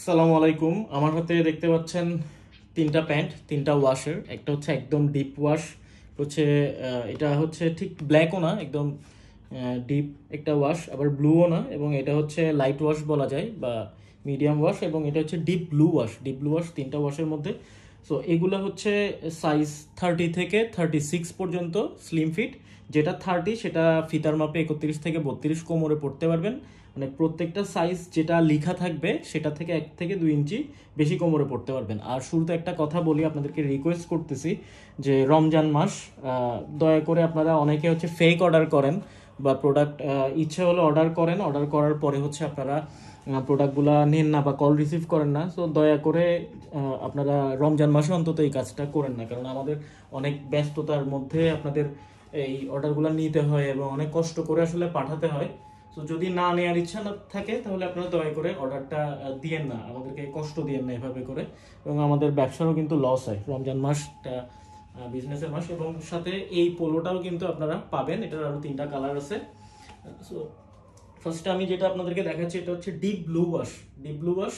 আসসালামু আলাইকুম। আমার হাতে দেখতে পাচ্ছেন তিনটা প্যান্ট, তিনটা ওয়াশের। একটা হচ্ছে একদম ডিপ ওয়াশ, হচ্ছে এটা হচ্ছে ঠিক ব্ল্যাকও না, একদম ডিপ একটা ওয়াশ, আবার ব্লুও না, এবং এটা হচ্ছে লাইট ওয়াশ বলা যায় বা মিডিয়াম ওয়াশ, এবং এটা হচ্ছে deep blue wash. Deep blue wash তিনটা ওয়াশের মধ্যে। সো এগুলো হচ্ছে সাইজ 30 থেকে 36 পর্যন্ত স্লিম ফিট। যেটা 30 সেটা ফিতার মাপে 31 থেকে 32 কোমরে পড়তে পারবেন। মানে প্রত্যেকটা সাইজ যেটা লেখা থাকবে সেটা থেকে 1 থেকে 2 ইঞ্চি বেশি কোমরে পড়তে পারবেন। আর শুরুতে একটা কথা বলি, আপনাদেরকে রিকোয়েস্ট করতেছি যে রমজান মাস, দয়া করে আপনারা অনেকে হচ্ছে ফেক অর্ডার করেন বা প্রোডাক্ট ইচ্ছে হলে অর্ডার করেন, অর্ডার করার পরে হচ্ছে আপনারা প্রোডাক্টগুলো নেন না বা কল রিসিভ করেন না। সো দয়া করে আপনারা রমজান মাসে অন্তত এই কাজটা করেন না, কারণ আমাদের অনেক ব্যস্ততার মধ্যে আপনাদের এই অর্ডারগুলো নিতে হয় এবং অনেক কষ্ট করে আসলে পাঠাতে হয়। তো যদি না নেওয়ার ইচ্ছা না থাকে তাহলে আপনারা দয়া করে অর্ডারটা দিয়েন না, আমাদেরকে কষ্ট দিয়েন না এভাবে করে। এবং আমাদের ব্যবসারও কিন্তু লস হয়। রমজান মাসটা বিজনেসের মাস, এবং সাথে এই পোলোটাও কিন্তু আপনারা পাবেন। এটার আরও 3টা কালার আছে। সো ফার্স্টে আমি যেটা আপনাদেরকে দেখাচ্ছি এটা হচ্ছে deep blue wash. Deep blue wash.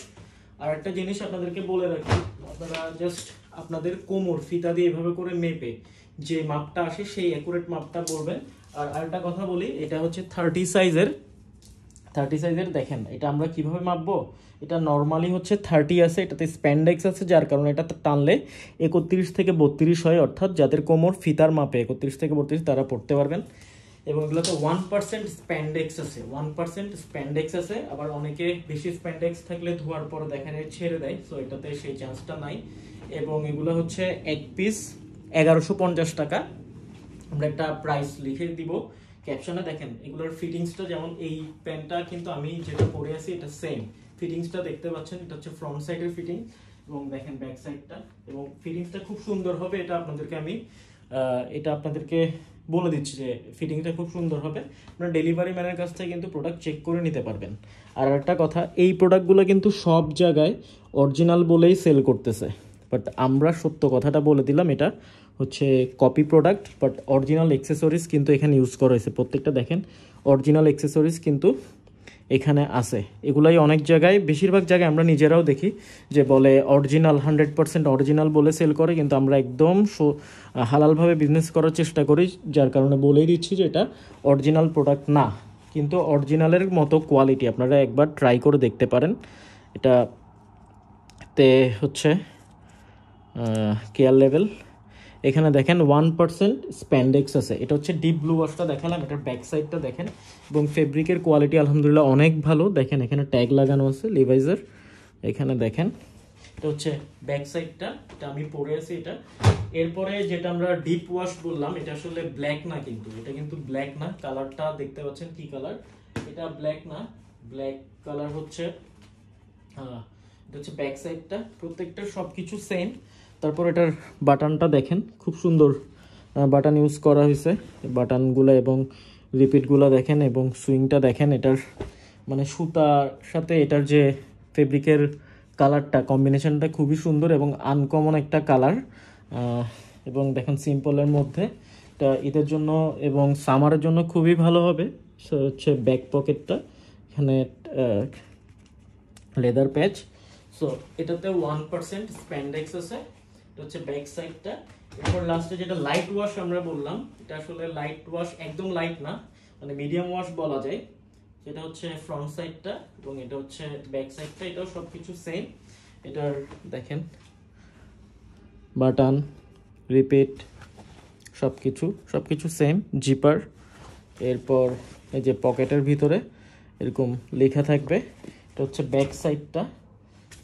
আর একটা জিনিস আপনাদেরকে বলে রাখি, আপনারা জাস্ট আপনাদের কোমর ফিতা দিয়ে এভাবে করে মেপে যে মাপটা আসে সেই অ্যাকুরেট মাপটা বলবেন। আর আরেকটা কথা বলি, এটা হচ্ছে 30 সাইজের। দেখেন এটা আমরা কিভাবে মাপবো। এটা নর্মালি হচ্ছে 30 আছে, এটাতে স্প্যান্ডেক্স আছে, যার কারণে এটা টানলে 31 থেকে 32 হয়, অর্থাৎ যাদের কোমর ফিতার মাপে 31 থেকে 32 তারা পড়তে পারবেন। এবং এগুলোতে 1% স্প্যান্ডেক্স আছে, 1% স্প্যান্ডেক্স আছে। আবার অনেকে বেশি স্প্যান্ডেক্স থাকলে ধোয়ার পর দেখা যায় ছেড়ে দেয়, সো এটাতে সেই চান্সটা নাই। এবং এগুলো হচ্ছে এক পিস 1150 টাকা। আমরা একটা প্রাইস লিখে দিব ক্যাপশনে। দেখেন এগুলোর ফিটিংসটা, যেমন এই প্যান্টটা কিন্তু আমি যেটা পরে আছি এটা সেম ফিটিংসটা দেখতে পাচ্ছেন। এটা হচ্ছে ফ্রন্ট সাইডের ফিটিং, এবং দেখেন ব্যাক সাইডটা, এবং ফিটিংসটা খুব সুন্দর হবে। এটা আপনাদেরকে বলে দিচ্ছি যে ফিটিংটা খুব সুন্দর হবে। আপনারা ডেলিভারি ম্যানের কাছ থেকে কিন্তু প্রোডাক্ট চেক করে নিতে পারবেন। আর একটা কথা, এই প্রোডাক্টগুলো কিন্তু সব জায়গায় অরিজিনাল বলেই সেল করতেছে, বাট আমরা সত্য কথাটা বলে দিলাম, এটা হচ্ছে copy product, but original accessories কিন্তু এখানে ইউজ করা হয়েছে। প্রত্যেকটা দেখেন অরিজিনাল অ্যাক্সেসরিজ কিন্তু এখানে আছে। এগুলাই অনেক জায়গায়, বেশিরভাগ জায়গায় আমরা নিজেরাও দেখি যে বলে অরিজিনাল, 100% অরিজিনাল বলে সেল করে, কিন্তু আমরা একদম হালালভাবে বিজনেস করার চেষ্টা করি, যার কারণে বলেই দিচ্ছি যে এটা অরিজিনাল প্রোডাক্ট না, কিন্তু অরিজিনালের মতো কোয়ালিটি। আপনারা একবার ট্রাই করে দেখতে পারেন। এটাতে হচ্ছে কেয়ার লেভেল, এখানে দেখেন 1% স্প্যান্ডেক্স আছে। এটা হচ্ছে ডিপ ব্লু ওয়াশটা দেখালাম, এটার ব্যাক সাইডটা দেখেন, এবং ফেব্রিকের কোয়ালিটি আলহামদুলিল্লাহ অনেক ভালো। দেখেন এখানে ট্যাগ লাগানো আছে লিভাইজের, এখানে দেখেন। এটা হচ্ছে ব্যাক সাইডটা, এটা আমি পরে আছি এটা। এরপরে যেটা আমরা ডিপ ওয়াশ বললাম, এটা আসলে ব্ল্যাক না, কিন্তু এটা কিন্তু ব্ল্যাক না। কালারটা দেখতে পাচ্ছেন কি কালার, এটা ব্ল্যাক না, ব্ল্যাক কালার হচ্ছে। এটা হচ্ছে ব্যাক সাইডটা, প্রত্যেকটা সব কিছু সেম। তারপর এটার বাটনটা দেখেন, খুব সুন্দর বাটন ইউজ করা হয়েছে। বাটনগুলো এবং রিপিটগুলো দেখেন, এবং সুইংটা দেখেন। এটার মানে সুতার সাথে এটার যে ফেব্রিকের কালারটা, কম্বিনেশনটা খুবই সুন্দর এবং আনকমন একটা কালার। এবং দেখেন সিম্পলের মধ্যে, এটা ঈদের জন্য এবং সামারের জন্য খুবই ভালো হবে। সো হচ্ছে ব্যাক পকেটটা, এখানে লেদার প্যাচ। সো এটাতে 1% স্প্যান্ডেক্স আছে। এটা হচ্ছে ব্যাক সাইডটা। এরপর লাস্টে যেটা লাইট ওয়াশ আমরা বললাম, এটা আসলে লাইট ওয়াশ একদম লাইট না, মানে মিডিয়াম ওয়াশ বলা যায়। সেটা হচ্ছে ফ্রন্ট সাইডটা, এবং এটা হচ্ছে ব্যাক সাইডটা। এটাও সব কিছু সেম। এটার দেখেন বাটন, রিপিট, সব কিছু সেম। জিপার, এরপর এই যে পকেটের ভিতরে এরকম লেখা থাকবে। এটা হচ্ছে ব্যাক সাইডটা।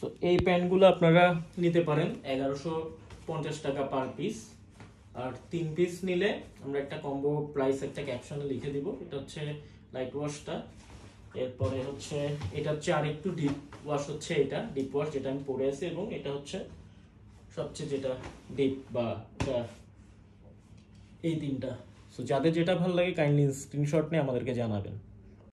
তো এই প্যান্টগুলো আপনারা নিতে পারেন 1150 টাকা পার পিস। আর 3 পিস নিলে আমরা একটা কম্বো প্রাইস একটা ক্যাপশনে লিখে দিব। এটা হচ্ছে লাইট ওয়াশটা। এরপরে হচ্ছে এটা হচ্ছে আর একটু ডিপ ওয়াশ, হচ্ছে এটা ডিপ ওয়াশ যেটা আমি পরে আছি, এবং এটা হচ্ছে সবচেয়ে যেটা ডিপ বা এটা, এই তিনটা। সো যাদের যেটা ভালো লাগে কাইন্ডলি স্ক্রিনশট নিয়ে আমাদেরকে জানাবেন।